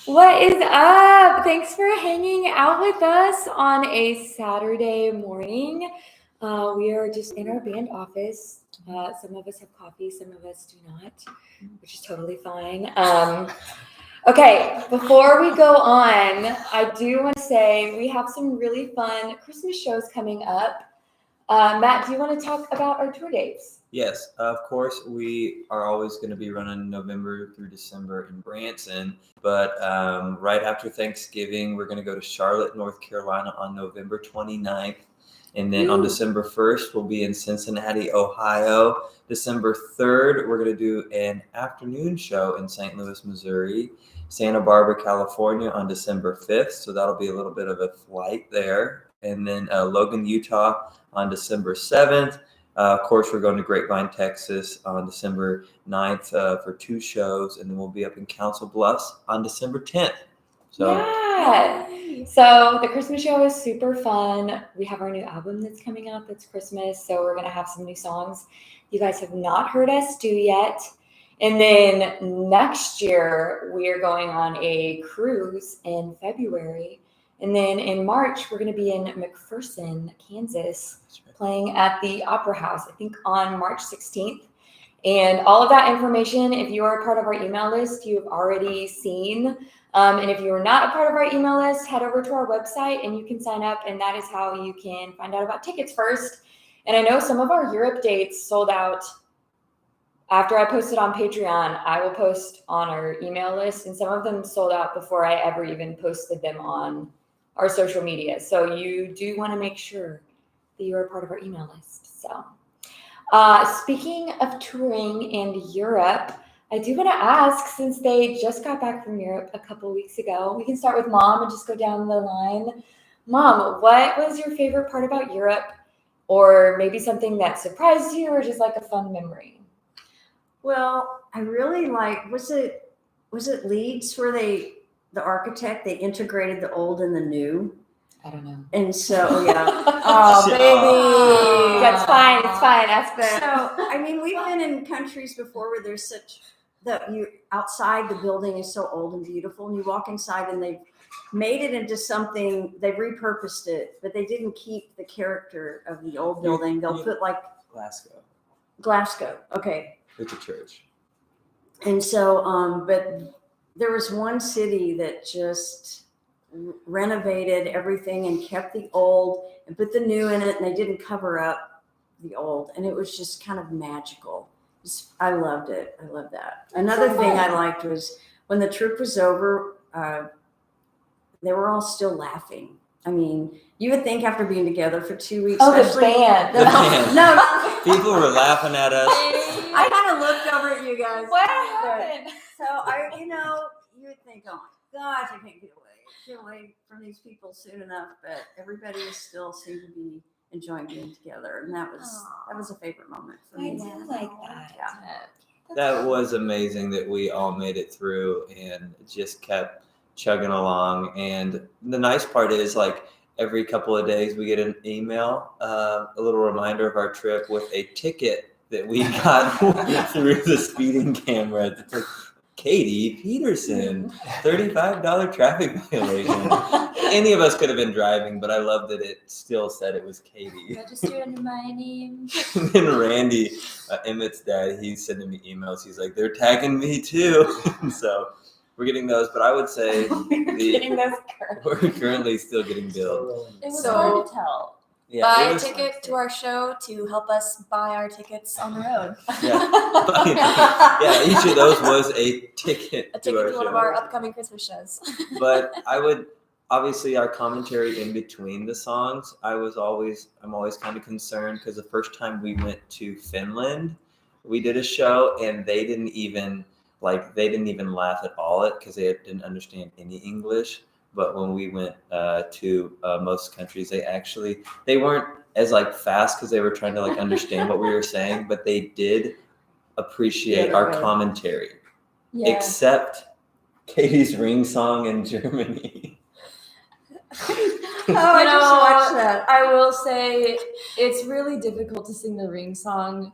What is up? Thanks for hanging out with us on a Saturday morning. We are just in our band office. Some of us have coffee, some of us do not, which is totally fine. Okay, before we go on, I do want to say we have some really fun Christmas shows coming up. Matt, do you want to talk about our tour dates? Yes, of course, we are always going to be running November through December in Branson, but right after Thanksgiving, we're going to go to Charlotte, North Carolina on November 29th, and then on December 1st, we'll be in Cincinnati, Ohio. December 3rd, we're going to do an afternoon show in St. Louis, Missouri, Santa Barbara, California on December 5th, so that'll be a little bit of a flight there, and then Logan, Utah on December 7th. Of course, we're going to Grapevine, Texas on December 9th for 2 shows, and then we'll be up in Council Bluffs on December 10th. So the Christmas show is super fun. We have our new album that's coming out that's Christmas, so we're going to have some new songs you guys have not heard us do yet. And then next year, we are going on a cruise in February. And then in March, we're going to be in McPherson, Kansas, playing at the Opera House, I think on March 16th. And all of that information, if you are a part of our email list, you have already seen. And if you are not a part of our email list, head over to our website and you can sign up. And that is how you can find out about tickets first. And I know some of our Europe dates sold out. After I posted on Patreon, I will post on our email list. And some of them sold out before I ever even posted them on our social media. So you do want to make sure that you're a part of our email list. So speaking of touring in Europe, I do want to ask, since they just got back from Europe a couple weeks ago, we can start with Mom and just go down the line. Mom, what was your favorite part about Europe? Or maybe something that surprised you or just like a fun memory? Well, I really like, was it Leeds where the architect, they integrated the old and the new? I don't know. And so, yeah. Oh, baby. That's fine. It's fine. Ask them. So, I mean, we've been in countries before where there's such, outside the building is so old and beautiful, and you walk inside and they've made it into something, they've repurposed it, but they didn't keep the character of the old building. They'll put like Glasgow. Okay. It's a church. And so, but there was one city that just renovated everything and kept the old and put the new in it, and they didn't cover up the old, and it was just kind of magical. I loved it. I love that. Another thing I liked was when the trip was over, they were all still laughing. I mean, you would think after being together for 2 weeks. Oh, the band. No. People were laughing at us. I kind of looked over at you guys. What happened? So you would think, oh my gosh, I can't get away from these people soon enough. But everybody still seemed to be enjoying being together, and that was a favorite moment for me. I do like that. Yeah. That was amazing that we all made it through and just kept chugging along. And the nice part is, like, every couple of days we get an email, a little reminder of our trip with a ticket that we got through the speeding camera. It's like, Katie Petersen, $35 traffic violation. Any of us could have been driving, but I love that it still said it was Katie. Register under my name. And then Randy, Emmett's dad, he's sending me emails. He's like, they're tagging me too. So we're getting those, but I would say we're currently still getting billed. It was hard to tell. Yeah, buy a ticket to our show to help us buy our tickets on the road. Yeah, each of those was a ticket. A ticket to one of our upcoming Christmas shows. But obviously our commentary in between the songs, I'm always kind of concerned because the first time we went to Finland, we did a show and they didn't even laugh at all because they didn't understand any English. But when we went to most countries, they weren't as like fast because they were trying to like understand what we were saying, but they did appreciate our commentary. Yeah. Except Katie's Ring song in Germany. I just watched that. I will say it's really difficult to sing the Ring song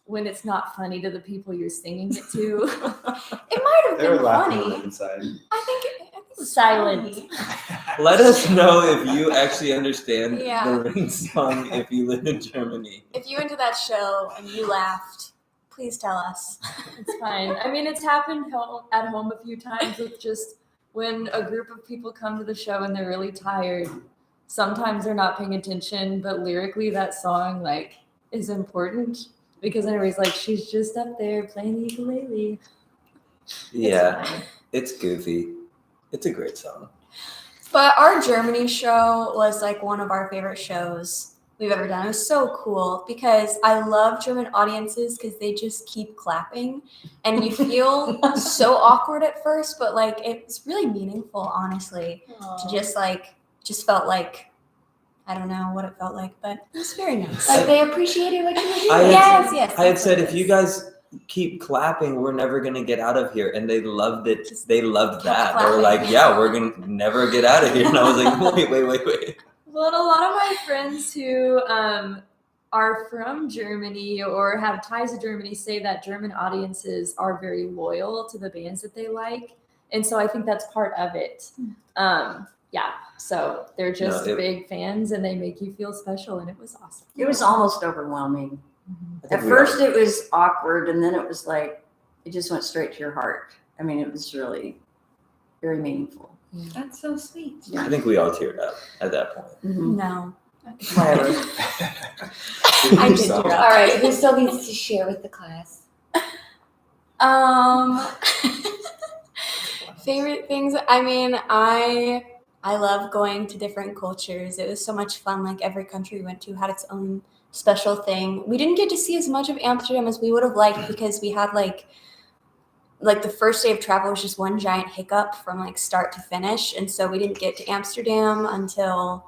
when it's not funny to the people you're singing it to. It might have been funny. Inside. I think Silent. Let us know if you actually understand Yeah. the Ring song if you live in Germany. If you went to that show and you laughed, please tell us. It's fine. I mean, it's happened at home a few times with just when a group of people come to the show and they're really tired. Sometimes they're not paying attention, but lyrically that song like is important because everybody's like, she's just up there playing the ukulele. Yeah, It's fine. it's goofy. It's a great song. But our Germany show was like one of our favorite shows we've ever done. It was so cool because I love German audiences because they just keep clapping and you feel so awkward at first, but like it's really meaningful, honestly, to just felt like, I don't know what it felt like, but it was very nice. Like they appreciated what you were doing. I had- Yes. I had that's said, what it if you is. guys keep clapping, we're never gonna get out of here, and they loved it. They loved kept that. They were like, clapping. "Yeah, we're gonna never get out of here." And I was like, "Wait." Well, a lot of my friends who are from Germany or have ties to Germany say that German audiences are very loyal to the bands that they like. And so I think that's part of it. Yeah. So they're just big fans and they make you feel special. And it was awesome. It was almost overwhelming. I think At we first all- it was awkward, and then it was like, it just went straight to your heart. I mean, it was really very meaningful. That's so sweet. I think we all teared up at that point. Mhm. No. Tyler. I did do All that. right, who still needs to share with the class? Favorite things. I mean, I love going to different cultures. It was so much fun. Like every country we went to had its own special thing. We didn't get to see as much of Amsterdam as we would have liked because we had like the first day of travel was just one giant hiccup from like start to finish, and so we didn't get to Amsterdam until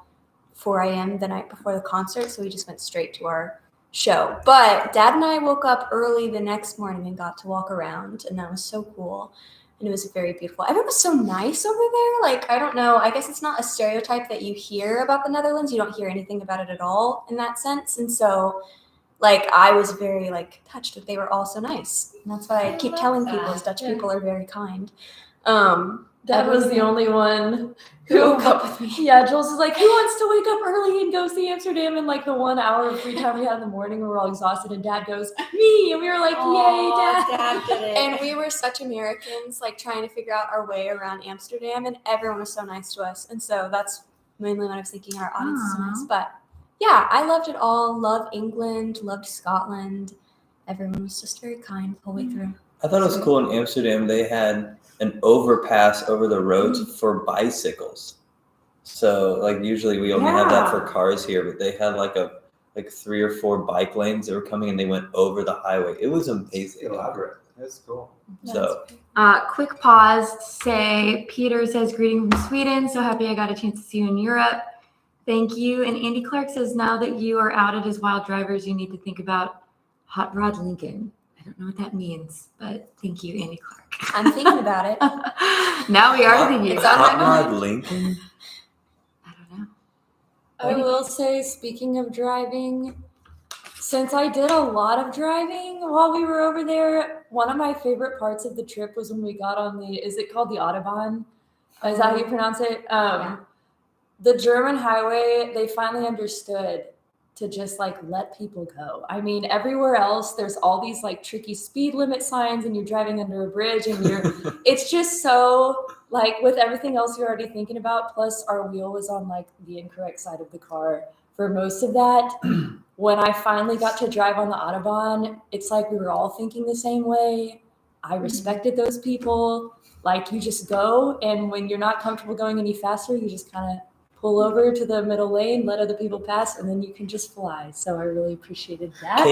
4 a.m. the night before the concert. So we just went straight to our show. But Dad and I woke up early the next morning and got to walk around, and that was so cool. And it was very beautiful. Everyone was so nice over there. Like, I don't know. I guess it's not a stereotype that you hear about the Netherlands. You don't hear anything about it at all in that sense. And so, like, I was very, like, touched that they were all so nice. And that's why I keep telling people is Dutch people are very kind. Dad was the only one who woke up with me. Yeah, Jules is like, who wants to wake up early and go see Amsterdam in like the 1 hour of free time we had in the morning where we're all exhausted, and Dad goes, me, and we were like, yay, Dad. Dad did it. And we were such Americans, like, trying to figure out our way around Amsterdam, and everyone was so nice to us. And so that's mainly what I was thinking, our audience is so nice. But yeah, I loved it all. Loved England, loved Scotland. Everyone was just very kind the whole way through. I thought it was cool in Amsterdam. They had an overpass over the roads for bicycles. So like usually we only have that for cars here, but they had like 3 or 4 bike lanes that were coming and they went over the highway. It was amazing. Elaborate. That's cool. So Quick pause to say, Peter says, greeting from Sweden. So happy I got a chance to see you in Europe. Thank you. And Andy Clark says, now that you are outed as wild drivers, you need to think about Hot Rod Lincoln. I don't know what that means, but thank you, Andy Clark. I'm thinking about it. Now we are thinking It's on about my it. Hot Rod Lincoln? I don't know. I will say, speaking of driving, since I did a lot of driving while we were over there, one of my favorite parts of the trip was when we got on is it called the Autobahn? Is that how you pronounce it? The German highway, they finally understood to just like let people go. I mean, everywhere else, there's all these like tricky speed limit signs and you're driving under a bridge and it's just so like with everything else you're already thinking about, plus our wheel was on like the incorrect side of the car for most of that. When I finally got to drive on the Autobahn, it's like we were all thinking the same way. I respected those people. Like you just go, and when you're not comfortable going any faster, you just kind of pull over to the middle lane, let other people pass, and then you can just fly. So I really appreciated that.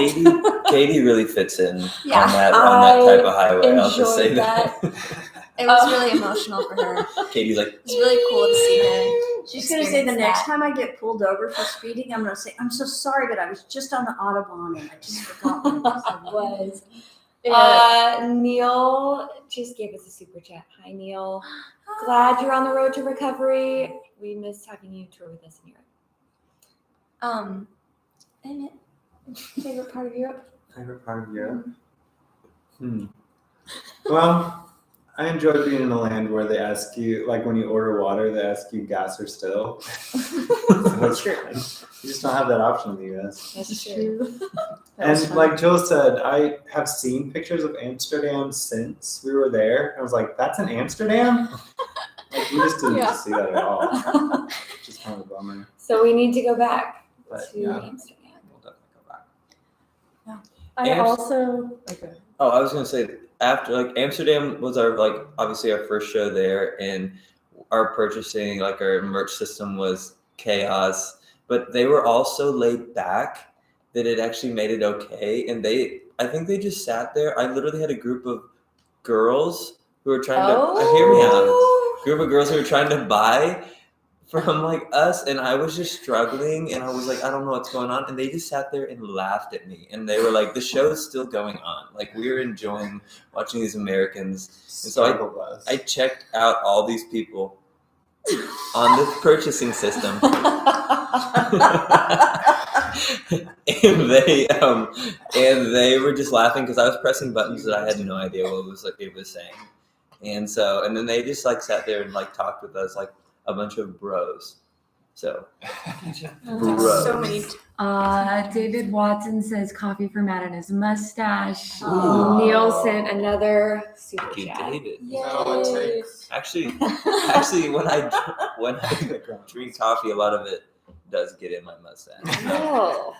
Katie really fits in Yeah, on that type of highway. I'll just say enjoyed that. It was really emotional for her. Katie's like, It was really cool to see her. She's going to say the experience next that. time I get pulled over for speeding, I'm going to say, I'm so sorry, but I was just on the Autobahn and I just forgot what it was. Neil just gave us a super chat. Hi, Neil. Glad you're on the road to recovery. We missed having you tour with us in Europe. Emmett, favorite part of Europe? Favorite part of Europe? Well, I enjoy being in a land where they ask you, like when you order water, they ask you gas or still. So it's True. fun. You just don't have that option in the US. That's true. That was And fun. like Jill said, I have seen pictures of Amsterdam since we were there. I was like, that's in Amsterdam? Like we just didn't Yeah. see that at all. Which is kind of a bummer. So we need to go back But to yeah, Amsterdam. We'll definitely go back. I Ams- also okay. Oh, I was gonna say after like Amsterdam was our like obviously our first show there, and our purchasing like our merch system was chaos. But they were all so laid back that it actually made it okay. And I think they just sat there. I literally had a group of girls who were trying to hear me out. Group of girls who were trying to buy from like us, and I was just struggling, and I was like, I don't know what's going on, and they just sat there and laughed at me, and they were like, the show is still going on, like we were enjoying watching these Americans, and so struggle bus. I checked out all these people on the purchasing system, and they were just laughing because I was pressing buttons that I had no idea what it was saying, and then they just like sat there and like talked with us like a bunch of bros. So bros. So many. David Watson says coffee for Matt and his mustache. Oh. Neil sent another super Thank you, chat. David. Is that all it takes? Actually, when I drink coffee, a lot of it does get in my mustache. Oh.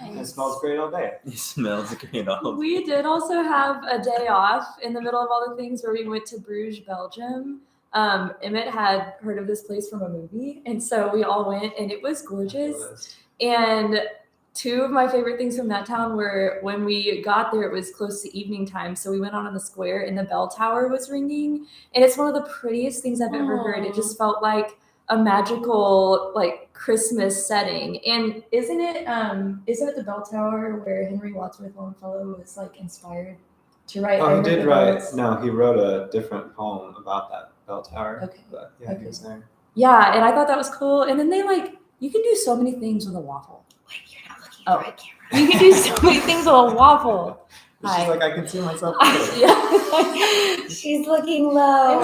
It smells great all day. It smells great. All We did also have a day off in the middle of all the things where we went to Bruges, Belgium. Emmett had heard of this place from a movie, and so we all went, and it was gorgeous. And two of my favorite things from that town were when we got there, it was close to evening time, so we went out on the square, and the bell tower was ringing, and it's one of the prettiest things I've ever heard. It just felt like a magical like Christmas setting. And isn't it the bell tower where Henry Wadsworth Longfellow was like inspired to write? Oh, I he Heard did the write. Bells? No, he wrote a different poem about that bell tower. Okay. But yeah, Okay. he was there. Yeah, and I thought that was cool. And then you can do so many things with a waffle. Wait, you're not looking Oh. at the camera. You can do so many things with a waffle. She's Hi. like, I can see myself. Yeah. She's looking low.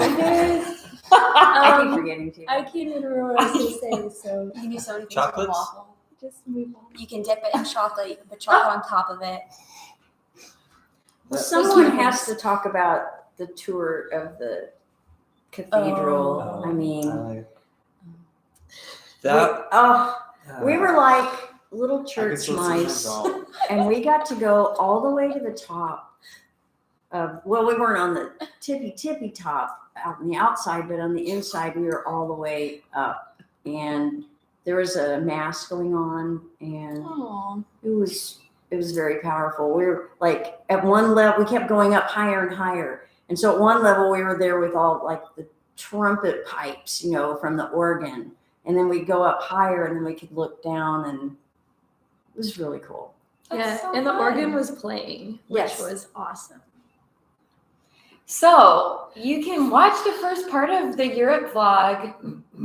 I keep Um, forgetting to. I can't even remember what I was going to say, so You can do so many things Chocolates? with a waffle. just move on. You can dip it in chocolate. You can put chocolate on top of it. Well, someone has to talk about the tour of the cathedral. Oh, I mean, we were like little church mice, and we got to go all the way to the top. Well, we weren't on the tippy top out on the outside, but on the inside, we were all the way up. And there was a mass going on, and Aww. it was very powerful. We were like at one level, we kept going up higher and higher. And so at one level, we were there with all like the trumpet pipes, from the organ. And then we'd go up higher, and then we could look down, and it was really cool. Yeah, so and the fun. organ was playing, which Yes. was awesome. So you can watch the first part of the Europe vlog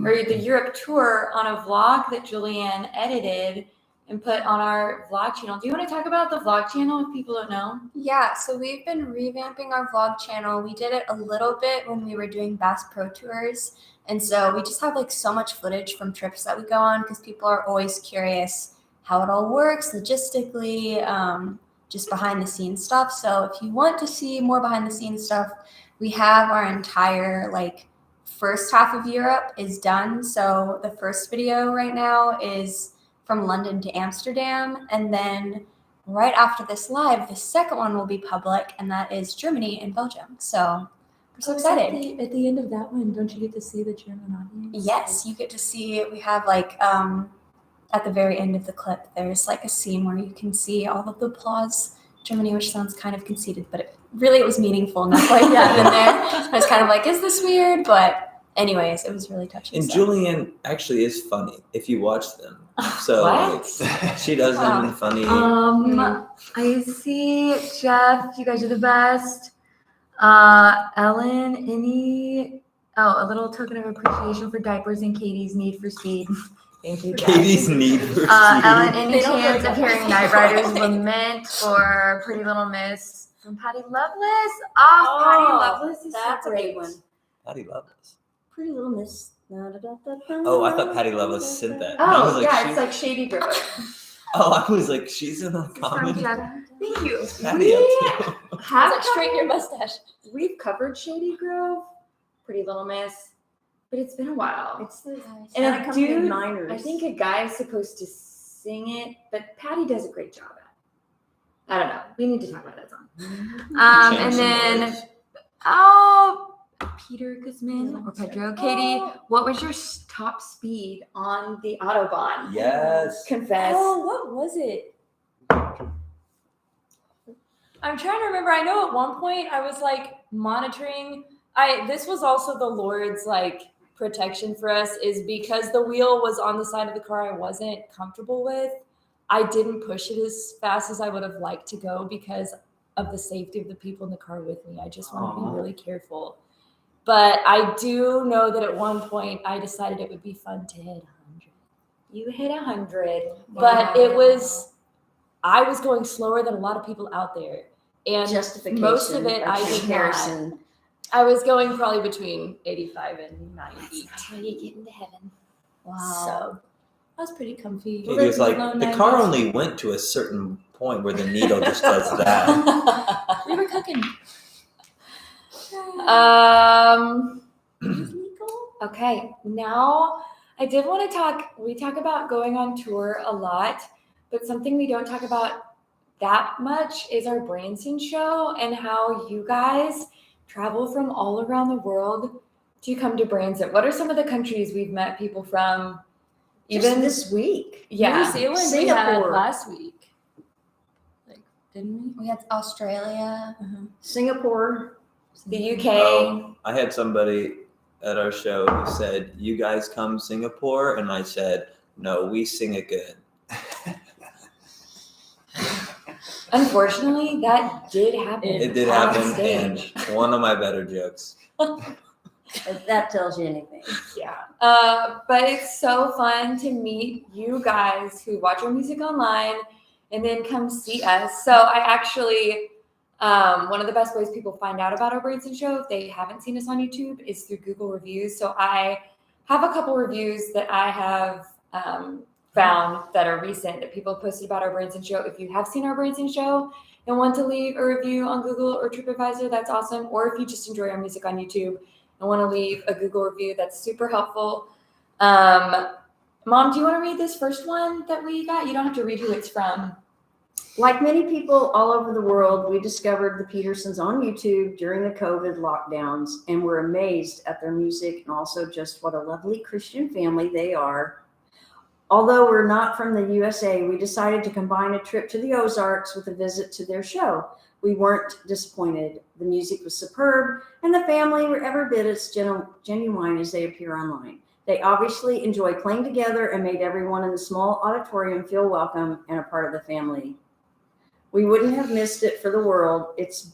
or the Europe tour on a vlog that Julianne edited and put on our vlog channel. Do you want to talk about the vlog channel if people don't know? Yeah, so we've been revamping our vlog channel. We did it a little bit when we were doing Bass Pro Tours. And so we just have like so much footage from trips that we go on because people are always curious how it all works logistically, just behind the scenes stuff. So if you want to see more behind the scenes stuff, we have our entire first half of Europe is done. So the first video right now is from London to Amsterdam. And then right after this live, the second one will be public, and that is Germany and Belgium. So I'm so excited. At the end of that one, don't you get to see the German audience? Yes, you get to see, we have at the very end of the clip, there's a scene where you can see all of the applause. Germany, which sounds kind of conceited, but it was meaningful enough like that in there. I was kind of like, is this weird? But anyways, it was really touching. And so. Julianne actually is funny if you watch them. So What? she does them in funny. I see Jeff. You guys are the best. Ellen, a little token of appreciation for diapers and Katie's need for speed. Thank you, Jeff. Katie's need for Ellen, any They don't chance really of hearing know. Night Riders lament or Pretty Little Miss And Patty Loveless. Oh, Patty Loveless is That's so a great. good one. Patty Loveless. Pretty Little Miss. Oh, I thought Patty Loveless sent that. Oh, And I was like, yeah, she- it's like Shady Grove. Oh, I was like, she's in a This is from comedy. Jetta. Thank you. What's Patty up to? Have Like straighten your mustache. We've covered Shady Grove, Pretty Little Miss, but it's been a while. It's the And Santa a Company of dude, Minors. I think a guy is supposed to sing it, but Patty does a great job at it. I don't know. We need to talk about that song. Change And some then, words. Peter Guzman or Pedro. Katie, what was your top speed? On the Autobahn. Yes. Confess. Oh, what was it? I'm trying to remember. I know at one point I was like monitoring. This was also the Lord's like protection for us, is because the wheel was on the side of the car I wasn't comfortable with. I didn't push it as fast as I would have liked to go because of the safety of the people in the car with me. I just want to Aw. be really careful. But I do know that at one point I decided it would be fun to hit 100. You hit 100. But I was going slower than a lot of people out there. And Justification. most of it or I did not. comparison. I was going probably between 85 and 90. Until you get into heaven. So I was pretty comfy. Katie was like, the car only went to a certain point where the needle just does that. We were cooking. Okay, now I did want to we talk about going on tour a lot, but something we don't talk about that much is our Branson show and how you guys travel from all around the world to come to Branson. What are some of the countries we've met people from? Even this week. Yeah. New Zealand Singapore. we had last week. Like, didn't we? We had Australia. Singapore. The UK. Oh, I had somebody at our show who said, "You guys come Singapore?" And I said, "No, we sing it good." Unfortunately, that did happen. It did on happen, stage. and one of my better jokes. If that tells you anything. Yeah. But it's so fun to meet you guys who watch our music online and then come see us. So I actually, one of the best ways people find out about our Branson show, if they haven't seen us on YouTube, is through Google reviews. So I have a couple reviews that I have found that are recent that people have posted about our Branson show. If you have seen our Branson show and want to leave a review on Google or TripAdvisor, that's awesome. Or if you just enjoy our music on YouTube and want to leave a Google review, that's super helpful. Mom, do you want to read this first one that we got? You don't have to read who it's from. Like many people all over the world, we discovered the Petersens on YouTube during the COVID lockdowns and were amazed at their music and also just what a lovely Christian family they are. Although we're not from the USA, we decided to combine a trip to the Ozarks with a visit to their show. We weren't disappointed. The music was superb, and the family were every bit as genuine as they appear online. They obviously enjoy playing together and made everyone in the small auditorium feel welcome and a part of the family. We wouldn't have missed it for the world. It's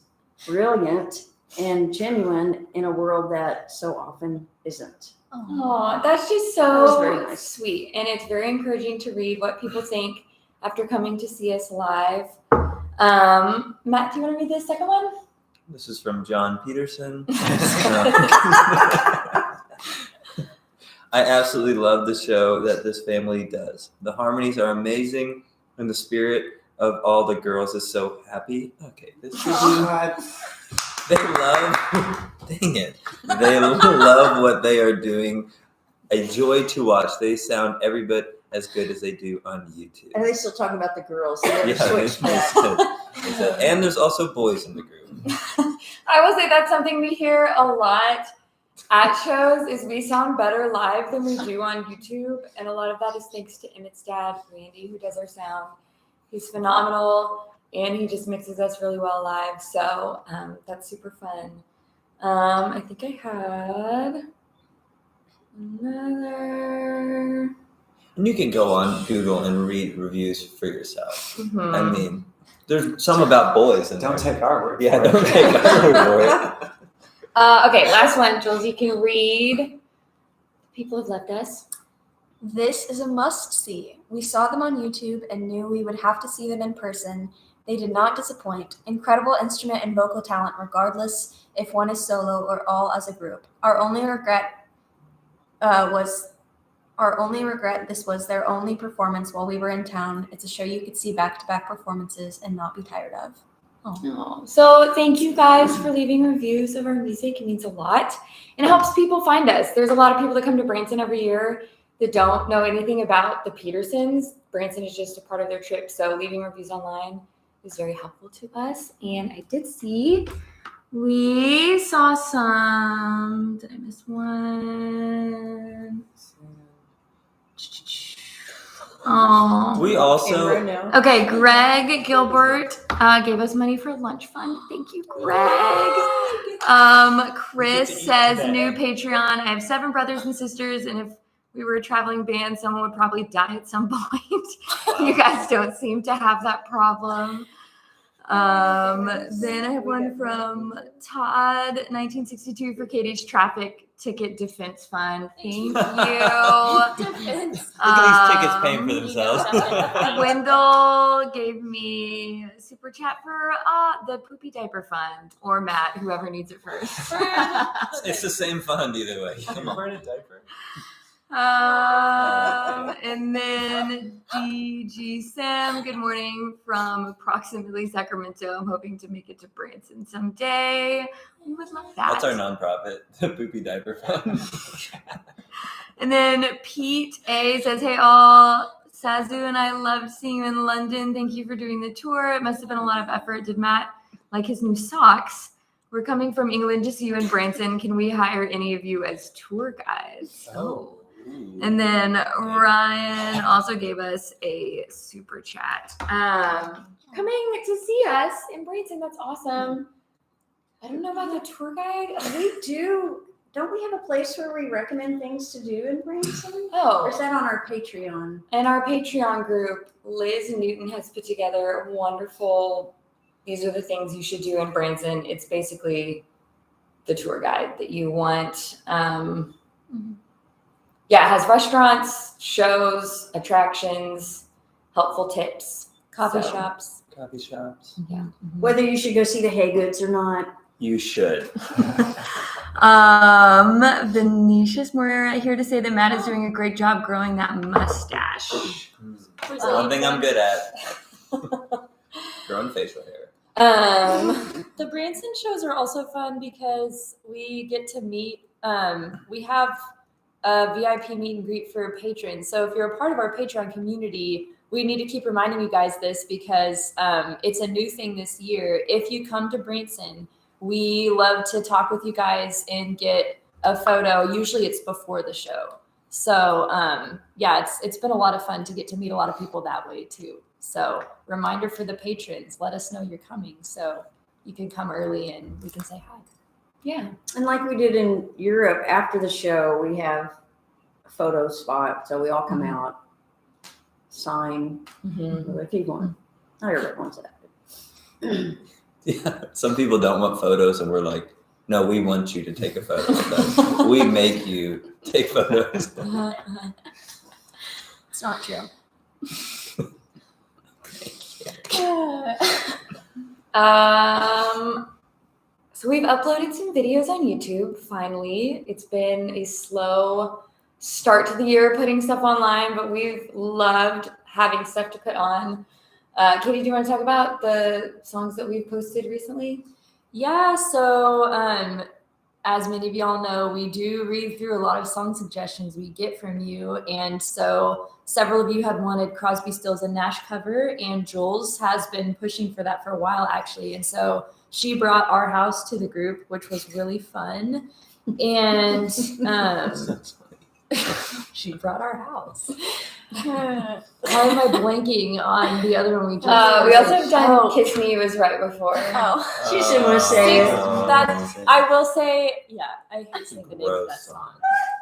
brilliant and genuine in a world that so often isn't. Oh, that's just That was so very nice. sweet. And it's very encouraging to read what people think after coming to see us live. Matt, do you want to read the second one? This is from John Peterson. I absolutely love the show that this family does. The harmonies are amazing, and the spirit of all the girls is so happy. Okay, this is they love. Dang it! They love what they are doing. A joy to watch. They sound every bit as good as they do on YouTube. And they still talking about the girls. They never Yeah, switched that. they said, and there's also boys in the group. I will say that's something we hear a lot at shows is we sound better live than we do on YouTube. And a lot of that is thanks to Emmett's dad, Randy, who does our sound. He's phenomenal and he just mixes us really well live. So that's super fun. I think I had another. And you can go on Google and read reviews for yourself. Mhm. I mean, there's some about boys in Don't there. take our word. Yeah, for it. don't take my word for it. Okay, last one. Jules, you can read. People have left us. This is a must-see. We saw them on YouTube and knew we would have to see them in person. They did not disappoint. Incredible instrument and vocal talent, regardless if one is solo or all as a group. Our only regret this was their only performance while we were in town. It's a show you could see back-to-back performances and not be tired of. Oh. So thank you guys for leaving reviews of our music. It means a lot. And it helps people find us. There's a lot of people that come to Branson every year that don't know anything about the Petersens. Branson is just a part of their trip. So leaving reviews online is very helpful to us. And I did see we saw some. Did I miss one? Oh. We also Okay, Greg Gilbert gave us money for lunch fund. Thank you, Greg. Chris says, new Patreon. I have 7 brothers and sisters, and if we were a traveling band, someone would probably die at some point. You guys don't seem to have that problem. Then I have one from Todd, 1962, for Katie's traffic ticket defense fund. Thank you. Defense. Look at these tickets paying for themselves. Wendell gave me a super chat for the poopy diaper fund, or Matt, whoever needs it first. It's the same fund either way. I'm wearing a diaper. And then DG Sam, good morning from approximately Sacramento. I'm hoping to make it to Branson someday. We would love that. That's our nonprofit, the Poopy Diaper Fund. And then Pete A says, hey all, Sazu and I loved seeing you in London. Thank you for doing the tour. It must have been a lot of effort. Did Matt like his new socks? We're coming from England to see you in Branson. Can we hire any of you as tour guides? Oh. And then Ryan also gave us a super chat. Coming to see us in Branson. That's awesome. I don't know about the tour guide. We do. Don't we have a place where we recommend things to do in Branson? Oh, Or is that on our Patreon? and our Patreon group, Liz Newton has put together wonderful, these are the things you should do in Branson. It's basically the tour guide that you want. Yeah, it has restaurants, shows, attractions, helpful tips. Coffee So, shops. Coffee shops. Yeah. Whether you should go see the Haygoods or not. You should. Venetia's Moreira here to say that Matt is doing a great job growing that mustache. One thing I'm good at. Growing facial hair. The Branson shows are also fun because we get to meet. We have a VIP meet and greet for patrons. So if you're a part of our Patreon community, we need to keep reminding you guys this because it's a new thing this year. If you come to Branson, we love to talk with you guys and get a photo. Usually it's before the show. So yeah, it's been a lot of fun to get to meet a lot of people that way too. So reminder for the patrons, let us know you're coming so you can come early and we can say hi. Yeah. And like we did in Europe after the show, we have a photo spot. So we all come out, sign, if you want. Not everybody wants that. Yeah. Some people don't want photos, and we're like, no, we want you to take a photo with us. We make you take photos. It's not true. So we've uploaded some videos on YouTube, finally. It's been a slow start to the year putting stuff online, but we've loved having stuff to put on. Katie, do you want to talk about the songs that we've posted recently? Yeah, so as many of y'all know, we do read through a lot of song suggestions we get from you. And so several of you had wanted Crosby, Stills and Nash cover, and Jules has been pushing for that for a while, actually. And so she brought Our House to the group, which was really fun. And she brought Our House. Why am I blanking on the other one we just We also have done Oh. Kiss Me was right before. Oh. She didn't want to say it. I will say, yeah, I hate saying the name of Gross that song.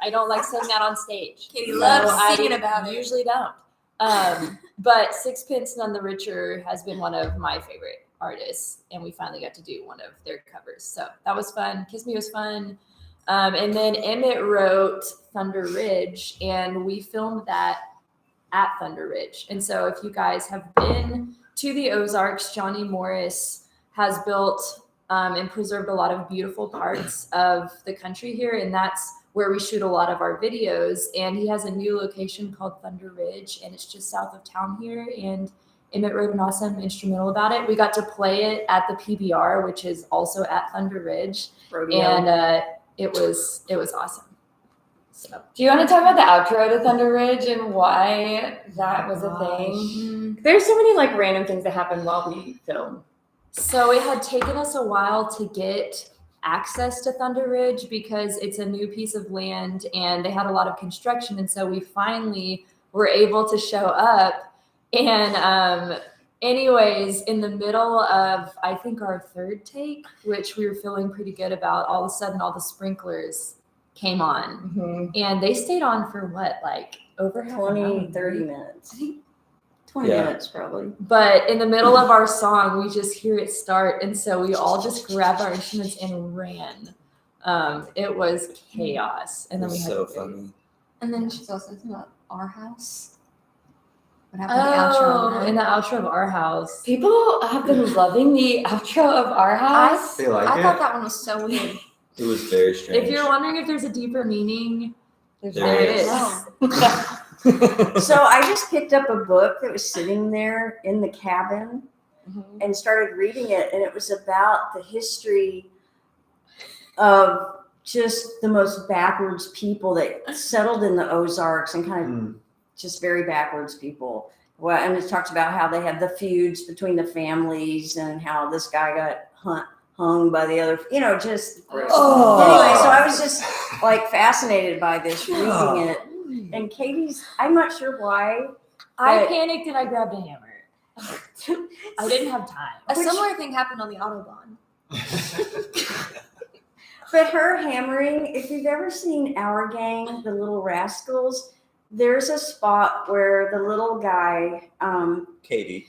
I don't like saying that on stage. Katie So loves I singing about it. Usually don't. But Sixpence None the Richer has been one of my favorite artists, and we finally got to do one of their covers. So that was fun. Kiss Me was fun. And then Emmett wrote Thunder Ridge, and we filmed that at Thunder Ridge. And so if you guys have been to the Ozarks, Johnny Morris has built and preserved a lot of beautiful parts of the country here, and that's where we shoot a lot of our videos. And he has a new location called Thunder Ridge, and it's just south of town here. And Emmett wrote an awesome instrumental about it. We got to play it at the PBR, which is also at Thunder Ridge, and it was awesome. So, Do you want to talk about the outro to Thunder Ridge and why that was a thing? There's so many like random things that happen while we film. So it had taken us a while to get access to Thunder Ridge because it's a new piece of land and they had a lot of construction. And so we finally were able to show up. And anyways, in the middle of, I think, our third take, which we were feeling pretty good about, all of a sudden all the sprinklers came on. And they stayed on for what, like over 20, 30 minutes. I think 20 minutes probably. But in the middle of our song, we just hear it start. And so we all just grabbed our instruments and ran. It was chaos. And then we had so to funny. And then she's also talking about Our House. What happened to the outro? In the outro of Our House. People have been loving the outro of Our House. They like I it. thought that one was so weird. It was very strange. If you're wondering if there's a deeper meaning, There it is. is. So I just picked up a book that was sitting there in the cabin and started reading it, and it was about the history of just the most backwards people that settled in the Ozarks and kind of just very backwards people. Well, and it talks about how they had the feuds between the families and how this guy got hung by the other, just anyway. So I was just like fascinated by this, reading it. And Katie's, I'm not sure why. I but- panicked and I grabbed a hammer. I didn't have time. A similar thing happened on the Autobahn. But her hammering, if you've ever seen Our Gang, the Little Rascals, there's a spot where the little guy Katie.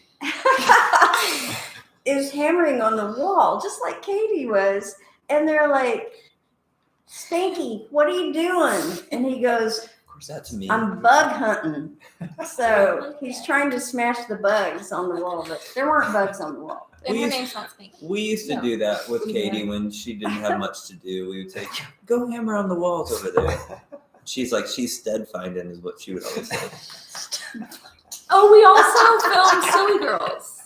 is hammering on the wall, just like Katie was. And they're like, Spanky, what are you doing? And he goes, Of course, that's me. I'm bug hunting. So he's trying to smash the bugs on the wall, but there weren't bugs on the wall. And her We- name's not Spanky. We used to do that with Katie when she didn't have much to do. We would say, "Go hammer on the walls over there." She's like, she's stead finding, is what she would always say. Oh, we also filmed Silly Girls.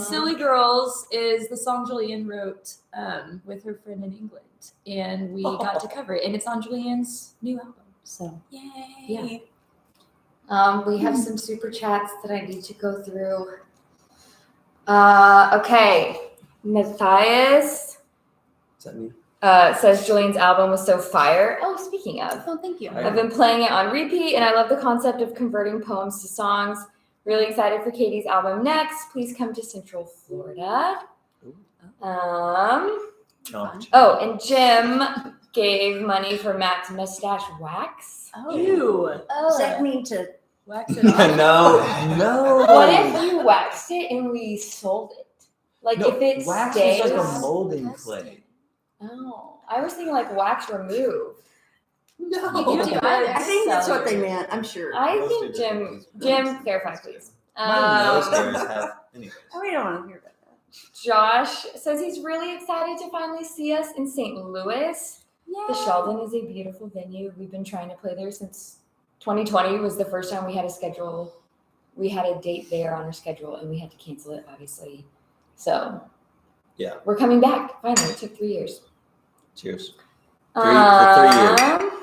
Silly Girls is the song Julianne wrote with her friend in England, and we got to cover it, and it's on Julianne's new album. So Yay. yeah. We have some super chats that I need to go through. Okay. Matthias Is that me? says Julian's album was so fire. Oh, speaking of, Oh, thank you. I've been playing it on repeat, and I love the concept of converting poems to songs. Really excited for Katie's album next. Please come to Central Florida. Chomp. Oh, and Jim gave money for Matt's mustache wax. Ew. Does that mean to Wax it off. No. What if you waxed it and we sold it? Like No, if it wax stays. is like a molding clay. Oh, I was thinking like wax removed. No. You do either. I think that's what they meant. I'm sure. I Most think do. Jim, clarify please. My nose hairs have. Anyway. We don't want to hear about that. Josh says he's really excited to finally see us in St. Louis. The Sheldon is a beautiful venue. We've been trying to play there since 2020 was the first time we had a schedule. We had a date there on our schedule and we had to cancel it, obviously. So Yeah. we're coming back. Finally, it took 3 years. Cheers. For 3 years.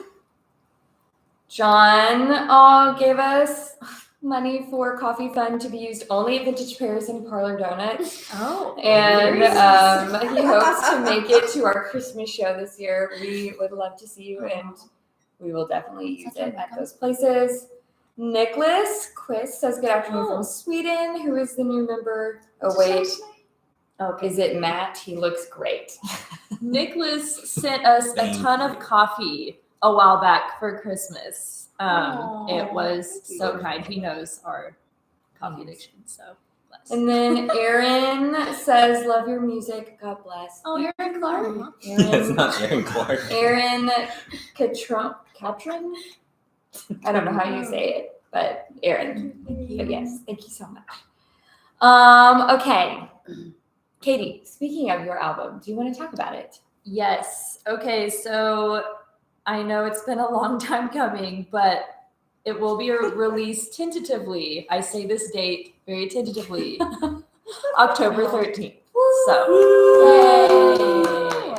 John gave us money for coffee fund to be used only at Vintage Paris and Parlor Donuts. Oh. And he hopes to make it to our Christmas show this year. We would love to see you, and we will definitely use it at those places. Nicholas Quist says, good afternoon from Sweden. Who is the new member? Oh, wait. Okay. Is it Matt? He looks great. Nicholas sent us a ton of coffee a while back for Christmas. It was so kind. He knows our coffee addiction, so bless. And then Aaron says, love your music. God bless. Oh, Aaron Clark. It's not Aaron Clark. Aaron Catron? I don't know how you say it, but Aaron. But yes, thank you so much. Okay. Katie, speaking of your album, do you want to talk about it? Yes. Okay, so I know it's been a long time coming, but it will be released tentatively. I say this date very tentatively, October 13th. So, yay!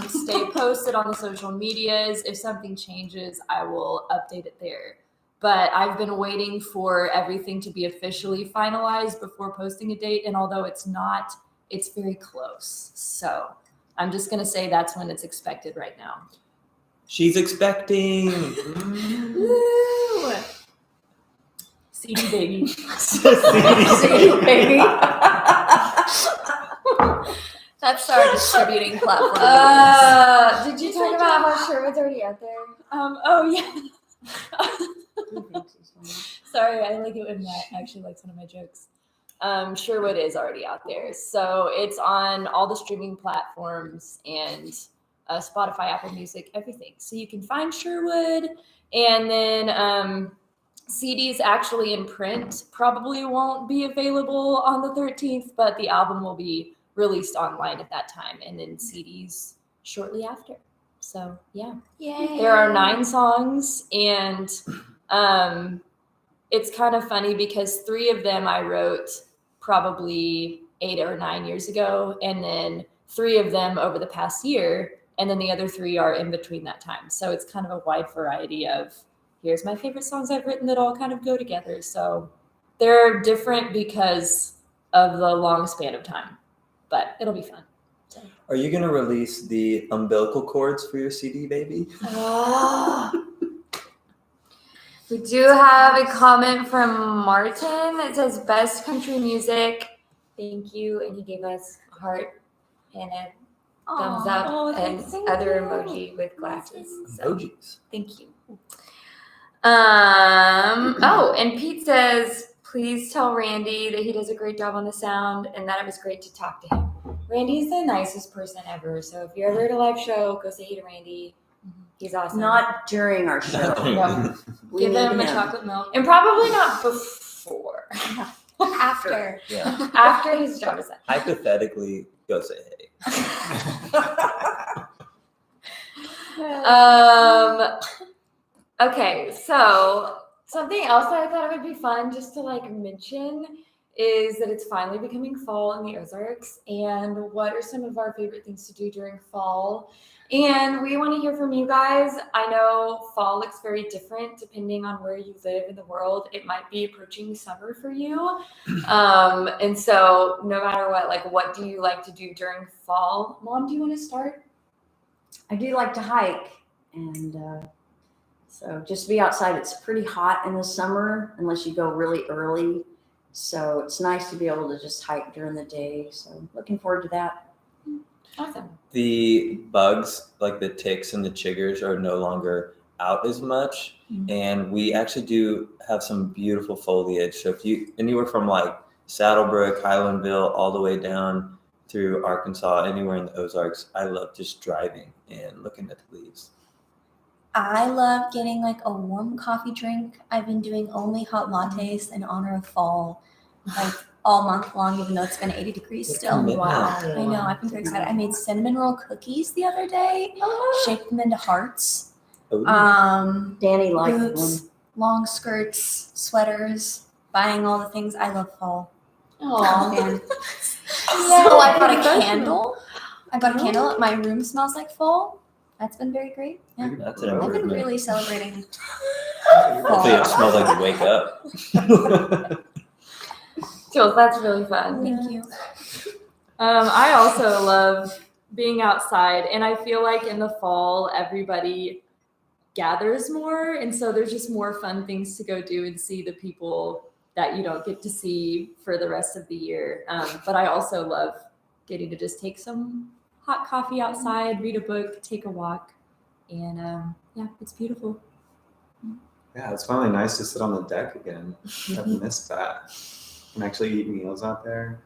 Stay posted on the social medias. If something changes, I will update it there. But I've been waiting for everything to be officially finalized before posting a date. And although it's not, it's very close. So I'm just going to say that's when it's expected right now. She's expecting. Woo! CD baby. See, baby. That's our distributing platform. Did you talk about how Sherwood's already out there? Oh yeah. Sorry, I like it when Matt actually likes one of my jokes. Sherwood is already out there. So it's on all the streaming platforms and Spotify, Apple Music, everything. So you can find Sherwood. And then CDs actually in print probably won't be available on the 13th, but the album will be released online at that time. And then CDs shortly after. So yeah. Yay. There are 9 songs, and it's kind of funny because 3 of them I wrote probably 8 or 9 years ago, and then 3 of them over the past year, and then the other 3 are in between that time. So it's kind of a wide variety of here's my favorite songs I've written that all kind of go together. So they're different because of the long span of time, but it'll be fun. So. Are you going to release the umbilical cords for your CD, baby? We do have a comment from Martin that says best country music. Thank you. And he gave us a heart and a thumbs up and other emoji with glasses. So Emojis. thank you. And Pete says, please tell Randy that he does a great job on the sound and that it was great to talk to him. Randy's the nicest person ever. So if you're ever at a live show, go say hey to Randy. He's awesome. Not during our show. No. We Give need him a him. chocolate milk. And probably not before. After. Yeah. After his job is done. Hypothetically, go say hey. Okay, so something else that I thought it would be fun just to mention is that it's finally becoming fall in the Ozarks, and what are some of our favorite things to do during fall? And we want to hear from you guys. I know fall looks very different depending on where you live in the world. It might be approaching summer for you. And so no matter what do you like to do during fall? Mom, do you want to start? I do like to hike, and so just be outside. It's pretty hot in the summer unless you go really early. So it's nice to be able to just hike during the day. So looking forward to that. Awesome. The bugs, like the ticks and the chiggers, are no longer out as much. Mm-hmm. And we actually do have some beautiful foliage. So if you anywhere from Saddlebrook, Highlandville, all the way down through Arkansas, anywhere in the Ozarks, I love just driving and looking at the leaves. I love getting a warm coffee drink. I've been doing only hot lattes in honor of fall, all month long, even though it's been 80 degrees still. Wow. I know, I've been very excited. I made cinnamon roll cookies the other day, shaped them into hearts. Oh, Danny liked Boots, one. long skirts, sweaters, buying all the things. I love fall. Aw. Man. So I bought a candle. My room smells like fall. That's been very great. Yeah. that's an I've been improvement. really celebrating. Hopefully it smells like you wake up. Jules, that's really fun. Thank you. I also love being outside, and I feel like in the fall everybody gathers more, and so there's just more fun things to go do and see the people that you don't get to see for the rest of the year. But I also love getting to just take some hot coffee outside, read a book, take a walk, and it's beautiful. Yeah, it's finally nice to sit on the deck again. I've missed that. And actually eat meals out there.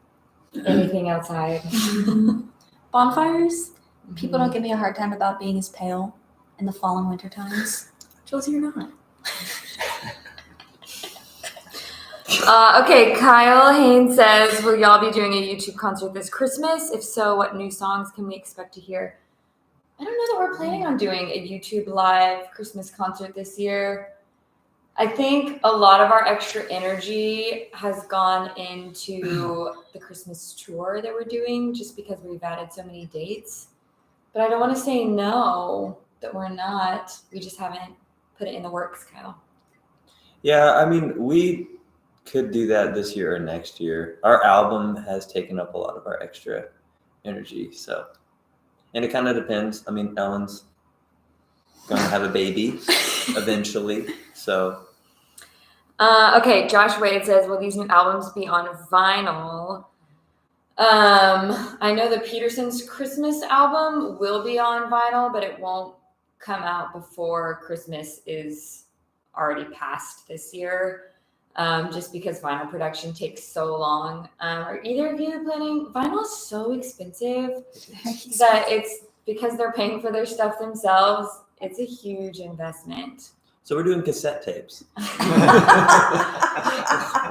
Anything outside. Bonfires. People don't give me a hard time about being as pale in the fall and winter times. Jules, you're not. Okay, Kyle Haynes says, will y'all be doing a YouTube concert this Christmas? If so, what new songs can we expect to hear? I don't know that we're planning on doing a YouTube live Christmas concert this year. I think a lot of our extra energy has gone into the Christmas tour that we're doing just because we've added so many dates. But I don't want to say no, that we're not. We just haven't put it in the works, Kyle. Yeah, I mean, we could do that this year or next year. Our album has taken up a lot of our extra energy, so. And it kind of depends. I mean, Ellen's going to have a baby eventually, so. Okay, Josh Wade says, will these new albums be on vinyl? I know the Petersens Christmas album will be on vinyl, but it won't come out before Christmas is already past this year, just because vinyl production takes so long. Are either of you planning? Vinyl is so expensive that it's because they're paying for their stuff themselves. It's a huge investment. So we're doing cassette tapes.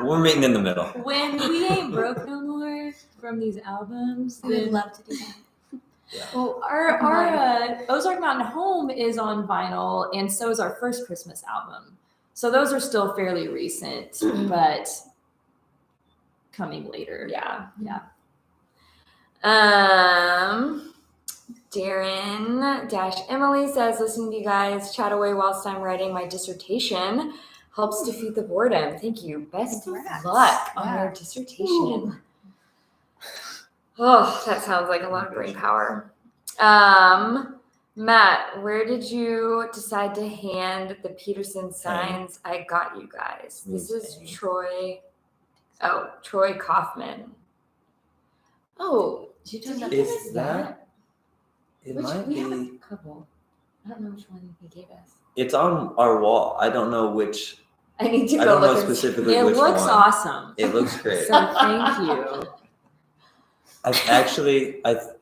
We're meeting in the middle. When we ain't broke no more from these albums, I would then love to do that. well, our Ozark Mountain Home is on vinyl, and so is our first Christmas album. So those are still fairly recent, but coming later. Yeah. Yeah. Darren-Emily says, listening to you guys chat away whilst I'm writing my dissertation helps defeat the boredom. Thank you. Best of luck on your dissertation. Oh, that sounds like a lot of brain power. Matt, where did you decide to hand the Petersen signs I got you guys? This is Troy Kaufman. Oh, did you give Is us that? It might we have a be. couple. I don't know which one he gave us. It's on our wall. I don't know which. I need to I go don't know look. specifically It which looks one. awesome. It looks great. So thank you. I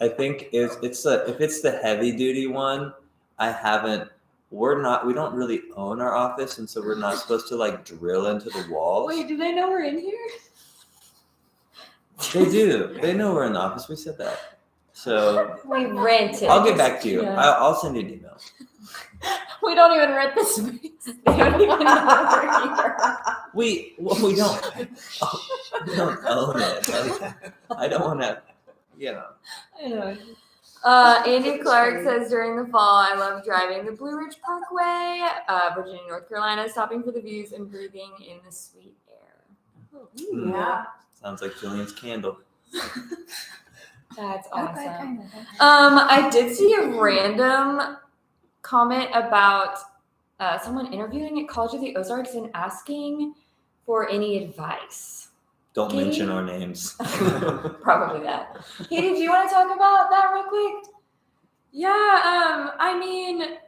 think if it's the heavy duty one, I haven't. We don't really own our office, and so we're not supposed to like drill into the walls. Wait, do they know we're in here? They do. They know we're in the office. We said that. So We rented. I'll get back to you. Yeah. I'll send you an email. We don't even rent this space. They don't even know we're here. We don't own it. I don't want to. I know. Andy Clark says, during the fall, I love driving the Blue Ridge Parkway, Virginia, North Carolina, stopping for the views and breathing in the sweet air. Yeah. Sounds like Jillian's candle. That's awesome. I did see a random comment about someone interviewing at College of the Ozarks and asking for any advice. Don't Katie? mention our names. Probably that. Katie, do you want to talk about that real quick? Yeah, I mean,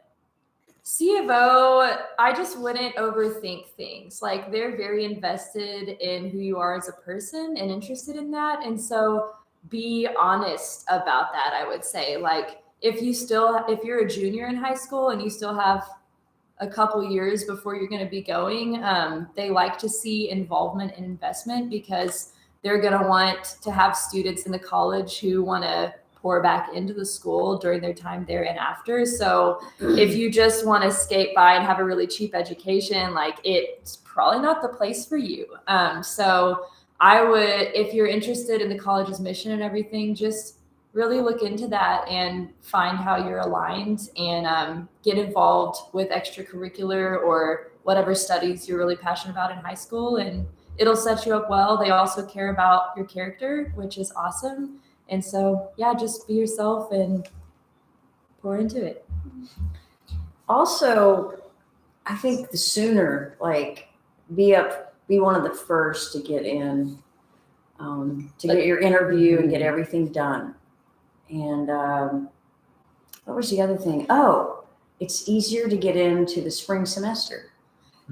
C of O, I just wouldn't overthink things. Like, they're very invested in who you are as a person and interested in that. And so be honest about that, I would say. Like, if you're a junior in high school and you still have a couple years before you're going to be going, they like to see involvement and investment because they're going to want to have students in the college who want to pour back into the school during their time there and after. So if you just want to skate by and have a really cheap education, like, it's probably not the place for you. So I would, if you're interested in the college's mission and everything, just really look into that and find how you're aligned and get involved with extracurricular or whatever studies you're really passionate about in high school, and it'll set you up well. They also care about your character, which is awesome. And so, yeah, just be yourself and pour into it. Also, I think the sooner, like, be one of the first to get in, to get your interview and get everything done. And what was the other thing? Oh, it's easier to get into the spring semester.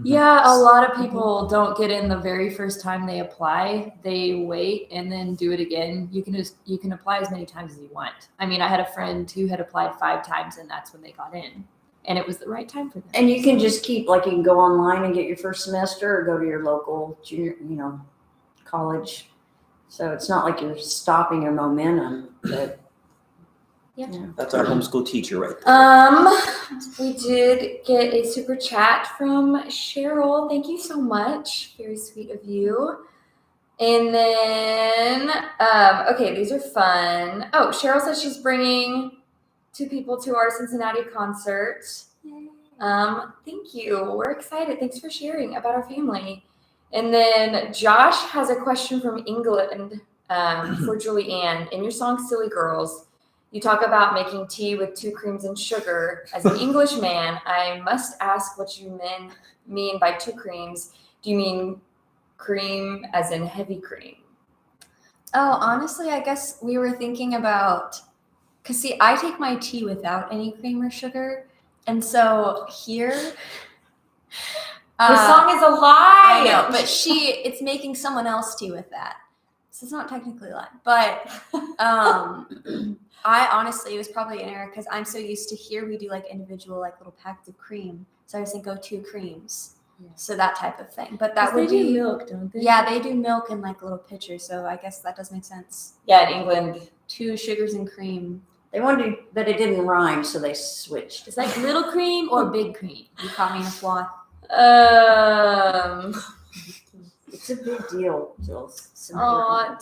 Yeah, a lot of people don't get in the very first time they apply. They wait and then do it again. You can apply as many times as you want. I mean, I had a friend who had applied 5 times and that's when they got in. and it was the right time for them. And you can just keep, like, you can go online and get your first semester or go to your local junior, college. So it's not like you're stopping your momentum. But, Yeah. That's our homeschool teacher right there. We did get a super chat from Cheryl. Thank you so much. Very sweet of you. And then, okay, these are fun. Oh, Cheryl says she's bringing 2 people to our Cincinnati concert. Thank you. We're excited. Thanks for sharing about our family. And then Josh has a question from England for Julianne. In your song Silly Girls, you talk about making tea with 2 creams and sugar. As an Englishman, I must ask what you mean by 2 creams. Do you mean cream as in heavy cream? Oh, honestly, I guess we were thinking about, because see, I take my tea without any cream or sugar. And so here, The song is a lie. I know, but it's making someone else tea with that. So it's not technically a lie. But I honestly, it was probably an error because I'm so used to here we do like individual like little packs of cream. So I was thinking, go 2 creams. Yeah. So that type of thing. But that would be milk, don't they? Yeah, they do milk in like little pitchers. So I guess that does make sense. Yeah, in England. 2 sugars and cream. they wanted to, but it didn't rhyme, so they switched. It's like little cream or big cream. You caught me in a flaw. It's a big deal, Jill.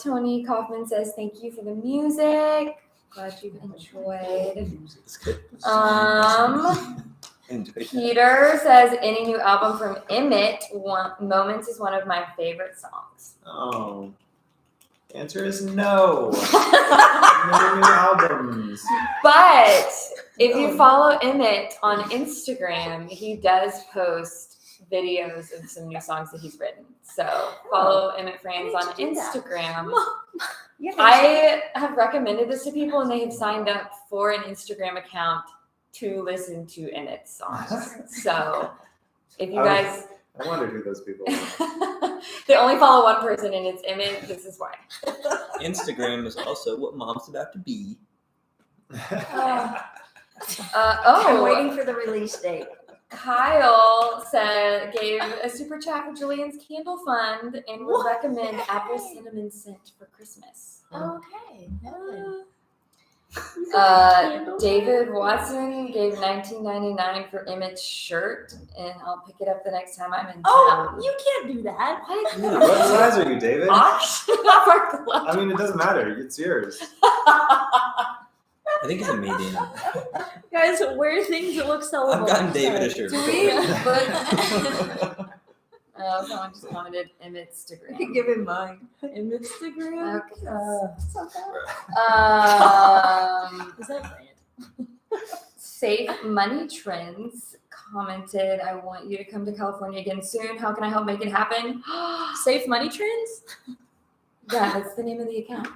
Tony Kaufman says thank you for the music. Glad you've enjoyed. It's good. Peter says any new album from Emmett Moments is one of my favorite songs. Oh, the answer is no. No new albums. But if you follow Emmett on Instagram, he does post videos of some new songs that he's written. So follow Emmett Friends on Instagram. I have recommended this to people and they have signed up for an Instagram account to listen to Emmett's songs. So if you guys... I wondered who those people were. They only follow one person and it's Emmett. This is why. Instagram is also what mom's about to be. I'm waiting for the release date. Kyle gave a super chat for Julian's Candle Fund and would recommend apple cinnamon scent for Christmas. Okay. David Watson gave $19.99 for Emmett's shirt, and I'll pick it up the next time I'm in town. Oh, you can't do that. What size are you, David? I I mean, it doesn't matter. It's yours. I think it's a medium. Guys, wear things that look sellable. I've gotten David a shirt. Do we? But someone just commented Emmett's Instagram. You can give him mine. Emmett's Instagram. Okay. Is that brand? Safe Money Trends commented, I want you to come to California again soon. How can I help make it happen? Safe Money Trends? Yeah, that's the name of the account.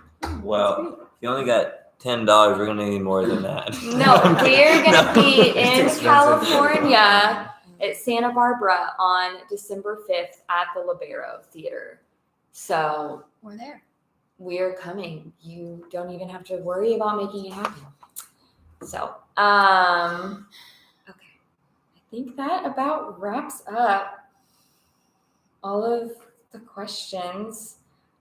Well, if you only got $10, we're gonna need more than that. No, we're gonna be in It's expensive. California at Santa Barbara on December 5th at the Libero Theater. So We're there. we're coming. You don't even have to worry about making it happen. So, okay. I think that about wraps up all of the questions.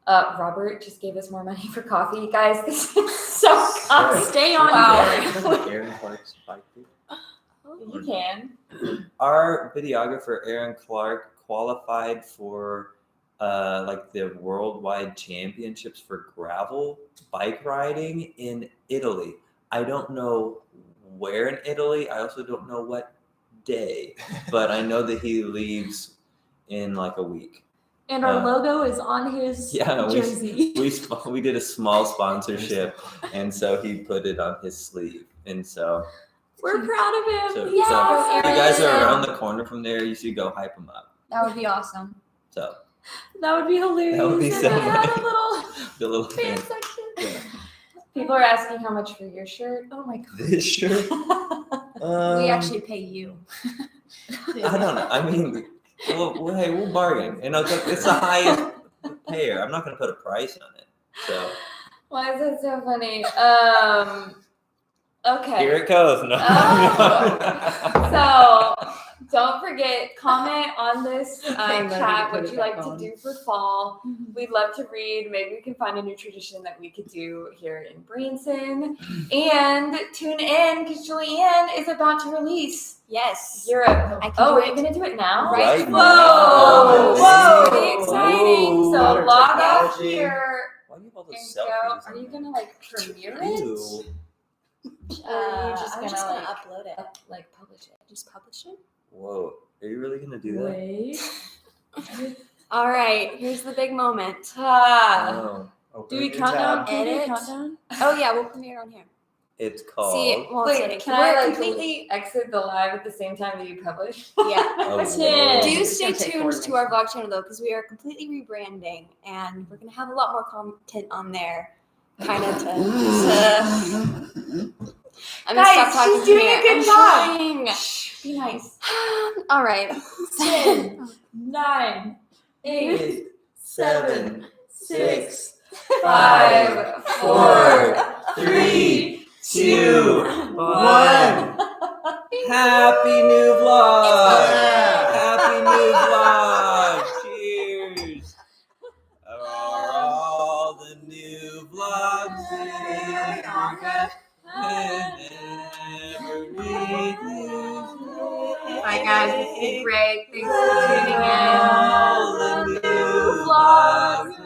Robert just gave us more money for coffee. Guys, this is so awesome. Stay on Doesn't Aaron Clark's bike do? You can. Our videographer Aaron Clark qualified for like the worldwide championships for gravel bike riding in Italy. I don't know where in Italy. I also don't know what day, but I know that he leaves in like a week. And our logo is on his jersey. We did a small sponsorship, and so he put it on his sleeve, and so We're proud of him. so, Yes, so if you Aaron. guys are around the corner from there, you should go hype him up. That would be awesome. So That would be hilarious. That would be if so we had funny. a little the little fan thing. section. Yeah. People are asking how much for your shirt. Oh my god. This shirt. We actually pay you. I don't know. I mean, hey, we'll bargain. You know, it's the highest payer. I'm not going to put a price on it. So Why is that so funny? Okay. here it goes. No. Oh. So don't forget, comment on this Hang on, chat put what it you back like on. to do for fall. We'd love to read. Maybe we can find a new tradition that we could do here in Branson. And tune in because Julianne is about to release Yes. Europe. I can Oh, do are it you going to do it now? right Right Whoa! now. Whoa! Pretty exciting. Whoa. So Modern log off technology. here Why do you have all and those go. selfies? Are on you there? going to like premiere it? Ew. Or are you just I'm gonna, just gonna like, upload it. like publish it? Just publish it. Whoa. Are you really gonna do that? Wait. All right, here's the big moment. Oh. Open Do we your count down? tab. Can we do a Edit. countdown? Oh yeah, we'll premiere on here. It's called. See, well, Wait, can we're I like completely? exit the live at the same time that you publish? Yeah. Oh, Ten. Do whoa. It's stay gonna take tuned to our coordination. vlog channel though, because we are completely rebranding, and we're gonna have a lot more content on there. Kind of to. I'm gonna Guys, stop talking she's to doing me. a good I'm job. trying. Shh, be nice. All right. 10, 9, 8, 8, 7, 6, 5, 4, 3, 2, 1. Happy new vlog! Happy new vlog! Cheers! All the new vlogs in America. Bye, guys. It's been great. Thanks for tuning in. All the new vlogs